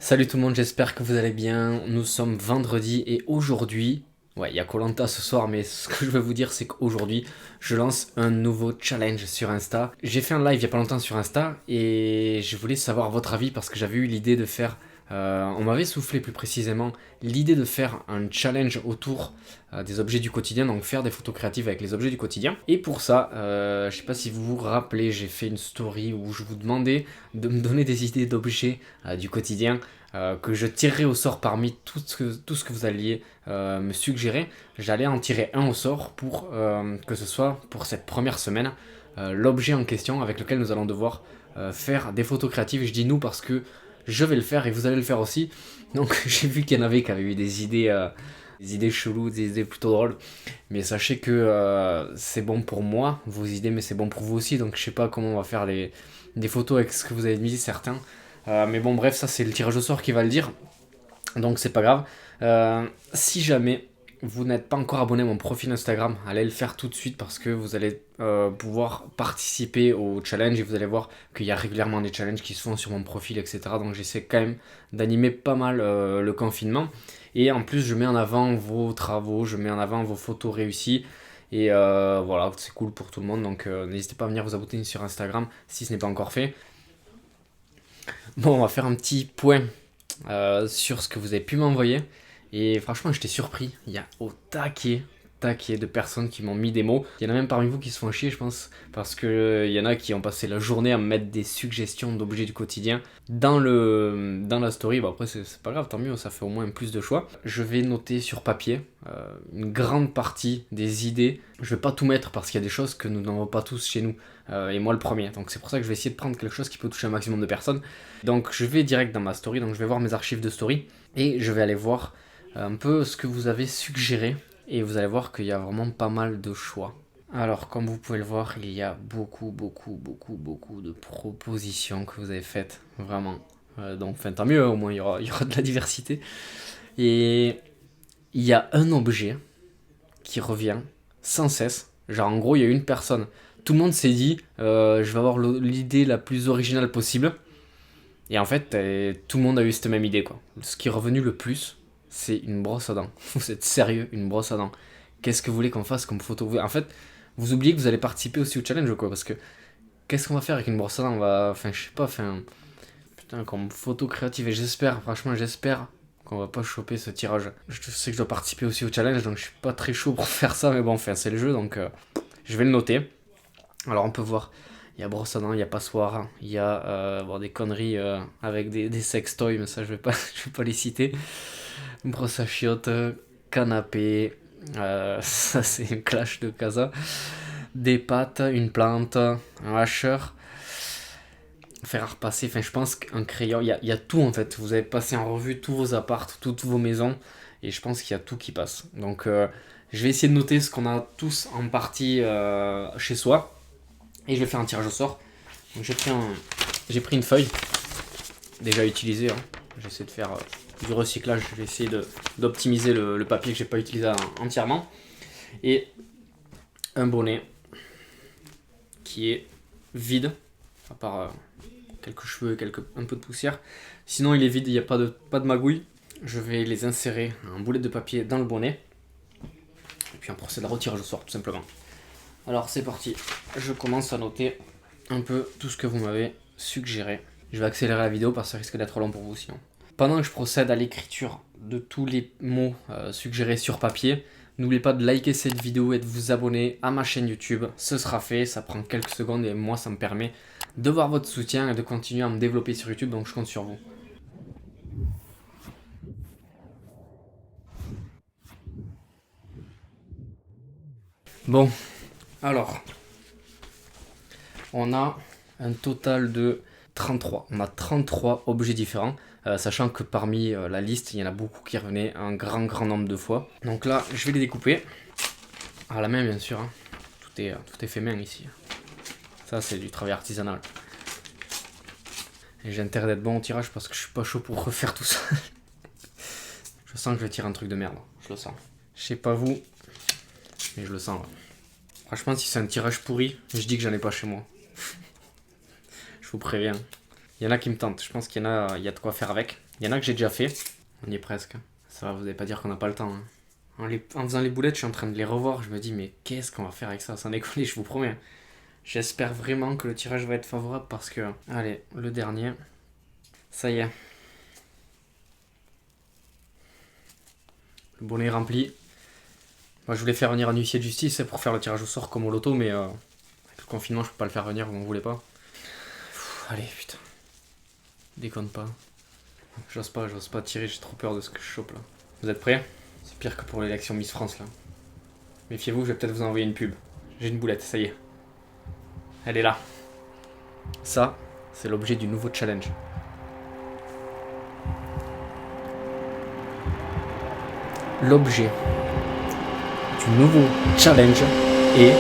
Salut tout le monde, j'espère que vous allez bien. Nous sommes vendredi et aujourd'hui, ouais, il y a koh ce soir, mais ce que je veux vous dire, c'est qu'aujourd'hui, je lance un nouveau challenge sur Insta. J'ai fait un live il y a pas longtemps sur Insta et je voulais savoir votre avis parce que j'avais eu l'idée de faire, on m'avait soufflé plus précisément, l'idée de faire un challenge autour des objets du quotidien, donc faire des photos créatives avec les objets du quotidien. Et pour ça, je sais pas si vous vous rappelez, j'ai fait une story où je vous demandais de me donner des idées d'objets du quotidien que je tirerai au sort parmi tout ce que vous alliez me suggérer. J'allais en tirer un au sort pour que ce soit pour cette première semaine l'objet en question avec lequel nous allons devoir faire des photos créatives. Je dis nous parce que je vais le faire et vous allez le faire aussi. Donc j'ai vu qu'il y en avait qui avaient eu des idées cheloues, des idées plutôt drôles. Mais sachez que c'est bon pour moi, vos idées, mais c'est bon pour vous aussi. Donc je sais pas comment on va faire des photos avec ce que vous avez mis, certains. Mais bon, bref, ça c'est le tirage au sort qui va le dire. Donc c'est pas grave. Si jamais vous n'êtes pas encore abonné à mon profil Instagram, allez le faire tout de suite parce que vous allez pouvoir participer au challenge et vous allez voir qu'il y a régulièrement des challenges qui se font sur mon profil, etc. Donc j'essaie quand même d'animer pas mal le confinement. Et en plus, je mets en avant vos travaux, je mets en avant vos photos réussies. Et voilà, c'est cool pour tout le monde. Donc n'hésitez pas à venir vous abonner sur Instagram si ce n'est pas encore fait. Bon, on va faire un petit point sur ce que vous avez pu m'envoyer. Et franchement, j'étais surpris. Il y a au taquet de personnes qui m'ont mis des mots. Il y en a même parmi vous qui se font chier, je pense, parce que il y en a qui ont passé la journée à me mettre des suggestions d'objets du quotidien dans la story. Bon, après, c'est pas grave, tant mieux, ça fait au moins plus de choix. Je vais noter sur papier une grande partie des idées. Je vais pas tout mettre parce qu'il y a des choses que nous n'avons pas tous chez nous. Et moi le premier. Donc c'est pour ça que je vais essayer de prendre quelque chose qui peut toucher un maximum de personnes. Donc je vais direct dans ma story, donc je vais voir mes archives de story et je vais aller voir un peu ce que vous avez suggéré et vous allez voir qu'il y a vraiment pas mal de choix. Alors comme vous pouvez le voir, il y a beaucoup de propositions que vous avez faites, vraiment. Donc enfin, tant mieux, au moins il y aura de la diversité. Et il y a un objet qui revient sans cesse. Genre en gros il y a une personne. Tout le monde s'est dit je vais avoir l'idée la plus originale possible. Et en fait, tout le monde a eu cette même idée, quoi. Ce qui est revenu le plus, c'est une brosse à dents. Vous êtes sérieux, une brosse à dents. Qu'est-ce que vous voulez qu'on fasse comme photo? En fait, vous oubliez que vous allez participer aussi au challenge, quoi, parce que qu'est-ce qu'on va faire avec une brosse à dents? On va, enfin, je sais pas, enfin, putain, comme photo créative. Et j'espère, franchement, j'espère qu'on va pas choper ce tirage. Je sais que je dois participer aussi au challenge, donc je suis pas très chaud pour faire ça, mais bon, enfin, c'est le jeu, donc je vais le noter. Alors on peut voir, il y a brosse à dents, il y a passoire, il y a bon, des conneries avec des sextoys, mais ça je vais pas, je vais pas les citer. Brosse à chiottes, canapé, ça c'est un clash de casa. Des pâtes, une plante, un hacheur, faire à repasser, enfin je pense qu'un crayon, il y a tout en fait. Vous avez passé en revue tous vos apparts, toutes vos maisons, et je pense qu'il y a tout qui passe. Donc je vais essayer de noter ce qu'on a tous en partie chez soi. Et je vais faire un tirage au sort. Donc j'ai pris une feuille déjà utilisée. Hein. J'essaie de faire du recyclage. Je vais essayer d'optimiser le papier que j'ai pas utilisé entièrement. Et un bonnet qui est vide, à part quelques cheveux et un peu de poussière. Sinon il est vide, il n'y a pas de magouille. Je vais les insérer un boulet de papier dans le bonnet. Et puis on procédera au tirage au sort tout simplement. Alors c'est parti. Je commence à noter un peu tout ce que vous m'avez suggéré. Je vais accélérer la vidéo parce que ça risque d'être long pour vous sinon. Pendant que je procède à l'écriture de tous les mots suggérés sur papier, n'oubliez pas de liker cette vidéo et de vous abonner à ma chaîne YouTube. Ce sera fait, ça prend quelques secondes et moi ça me permet de voir votre soutien et de continuer à me développer sur YouTube, donc je compte sur vous. Bon, alors, on a un total de 33. On a 33 objets différents, sachant que parmi la liste, il y en a beaucoup qui revenaient un grand nombre de fois. Donc là, je vais les découper à la main, bien sûr. Hein. Tout est fait main ici. Ça, c'est du travail artisanal. Et j'ai intérêt d'être bon au tirage parce que je suis pas chaud pour refaire tout ça. Je sens que je vais tirer un truc de merde. Je le sens. Je sais pas vous, mais je le sens. Ouais. Franchement, si c'est un tirage pourri, je dis que j'en ai pas chez moi. Je vous préviens. Il y en a qui me tentent. Je pense qu'il y a de quoi faire avec. Il y en a que j'ai déjà fait. On y est presque. Ça va, vous n'allez pas dire qu'on n'a pas le temps. Hein. En faisant les boulettes, je suis en train de les revoir. Je me dis, mais qu'est-ce qu'on va faire avec ça? Sans déconner, je vous promets. J'espère vraiment que le tirage va être favorable parce que... Allez, le dernier. Ça y est. Le bonnet est rempli. Moi, je voulais faire venir un huissier de justice pour faire le tirage au sort comme au loto, mais avec le confinement, je peux pas le faire venir, vous m'en voulez pas. Allez, putain. Déconne pas. J'ose pas tirer, j'ai trop peur de ce que je chope là. Vous êtes prêts? C'est pire que pour l'élection Miss France là. Méfiez-vous, je vais peut-être vous envoyer une pub. J'ai une boulette, ça y est. Elle est là. Ça, c'est l'objet du nouveau challenge. L'objet du nouveau challenge est...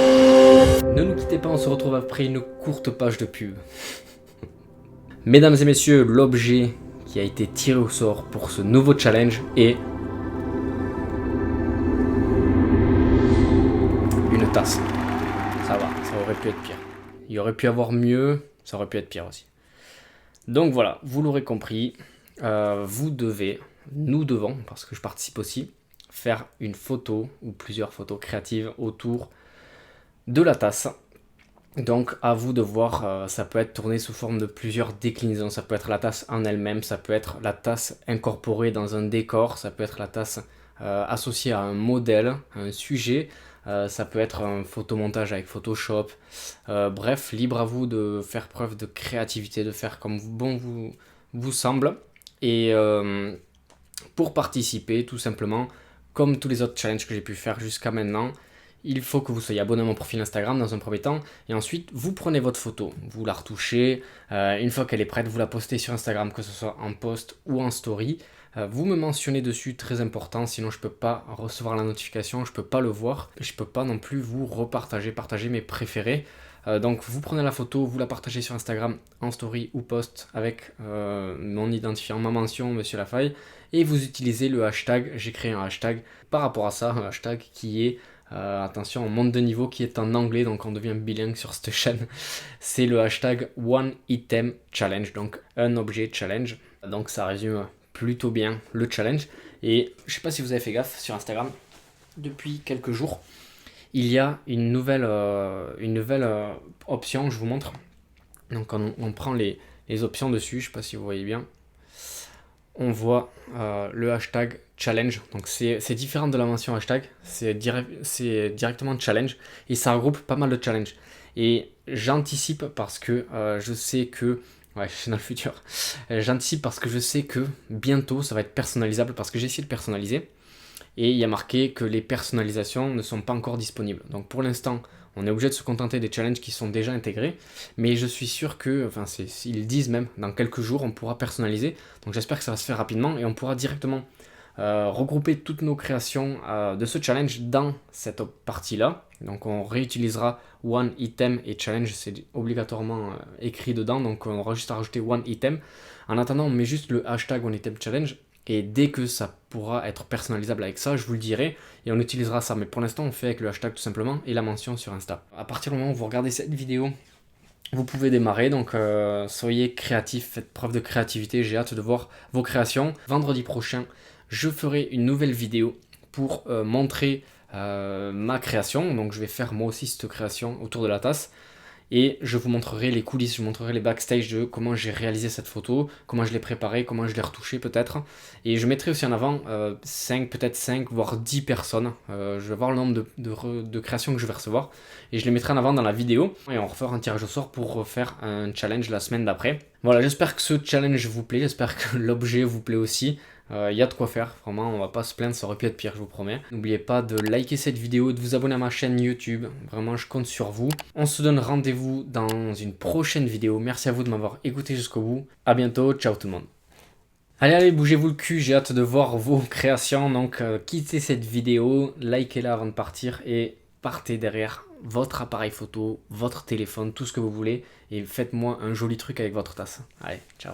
Ne nous quittez pas, on se retrouve après une courte page de pub. Mesdames et messieurs, l'objet qui a été tiré au sort pour ce nouveau challenge est... une tasse. Ça va, ça aurait pu être pire. Il y aurait pu avoir mieux, ça aurait pu être pire aussi. Donc voilà, vous l'aurez compris, vous devez, nous devons, parce que je participe aussi, faire une photo ou plusieurs photos créatives autour de la tasse. Donc à vous de voir, ça peut être tourné sous forme de plusieurs déclinaisons, ça peut être la tasse en elle-même, ça peut être la tasse incorporée dans un décor, ça peut être la tasse associée à un modèle, à un sujet, ça peut être un photomontage avec Photoshop, bref, libre à vous de faire preuve de créativité, de faire comme bon vous semble. Et pour participer, tout simplement, comme tous les autres challenges que j'ai pu faire jusqu'à maintenant, il faut que vous soyez abonné à mon profil Instagram dans un premier temps, et ensuite vous prenez votre photo, vous la retouchez, une fois qu'elle est prête, vous la postez sur Instagram, que ce soit en post ou en story, vous me mentionnez dessus, très important, sinon je peux pas recevoir la notification, je peux pas le voir, je peux pas non plus vous partager mes préférés. Donc vous prenez la photo, vous la partagez sur Instagram en story ou post avec mon identifiant, ma mention, Monsieur Lafaille, et vous utilisez le hashtag, j'ai créé un hashtag par rapport à ça, un hashtag qui est, attention, on monte de niveau, qui est en anglais, donc on devient bilingue sur cette chaîne, c'est le hashtag One Item Challenge, donc un objet challenge, donc ça résume plutôt bien le challenge. Et je sais pas si vous avez fait gaffe sur Instagram, depuis quelques jours, il y a une nouvelle option, je vous montre. Donc on prend les options dessus, je sais pas si vous voyez bien. On voit le hashtag challenge, donc c'est différent de la mention hashtag, c'est directement challenge, et ça regroupe pas mal de challenges. Et j'anticipe parce que je sais que... Ouais, je suis dans le futur. J'anticipe parce que je sais que bientôt ça va être personnalisable, parce que j'ai essayé de personnaliser. Et il y a marqué que les personnalisations ne sont pas encore disponibles. Donc pour l'instant, on est obligé de se contenter des challenges qui sont déjà intégrés, mais je suis sûr que, enfin ils disent même, dans quelques jours, on pourra personnaliser. Donc j'espère que ça va se faire rapidement et on pourra directement regrouper toutes nos créations de ce challenge dans cette partie-là. Donc on réutilisera One Item et Challenge, c'est obligatoirement écrit dedans, donc on aura juste à rajouter One Item. En attendant, on met juste le hashtag One Item Challenge. Et dès que ça pourra être personnalisable avec ça, je vous le dirai, et on utilisera ça. Mais pour l'instant, on fait avec le hashtag tout simplement, et la mention sur Insta. À partir du moment où vous regardez cette vidéo, vous pouvez démarrer, donc soyez créatifs, faites preuve de créativité, j'ai hâte de voir vos créations. Vendredi prochain, je ferai une nouvelle vidéo pour montrer ma création, donc je vais faire moi aussi cette création autour de la tasse. Et je vous montrerai les coulisses, je vous montrerai les backstage de comment j'ai réalisé cette photo, comment je l'ai préparée, comment je l'ai retouchée peut-être. Et je mettrai aussi en avant 5, peut-être 5, voire 10 personnes. Je vais voir le nombre de créations que je vais recevoir. Et je les mettrai en avant dans la vidéo. Et on refera un tirage au sort pour faire un challenge la semaine d'après. Voilà, j'espère que ce challenge vous plaît, j'espère que l'objet vous plaît aussi. Y a de quoi faire, vraiment, on va pas se plaindre, ça aurait pu être pire, je vous promets. N'oubliez pas de liker cette vidéo, de vous abonner à ma chaîne YouTube, vraiment je compte sur vous. On se donne rendez-vous dans une prochaine vidéo, merci à vous de m'avoir écouté jusqu'au bout. À bientôt, ciao tout le monde. Allez, bougez-vous le cul, j'ai hâte de voir vos créations, donc quittez cette vidéo, likez-la avant de partir et partez derrière votre appareil photo, votre téléphone, tout ce que vous voulez, et faites-moi un joli truc avec votre tasse. Allez, ciao.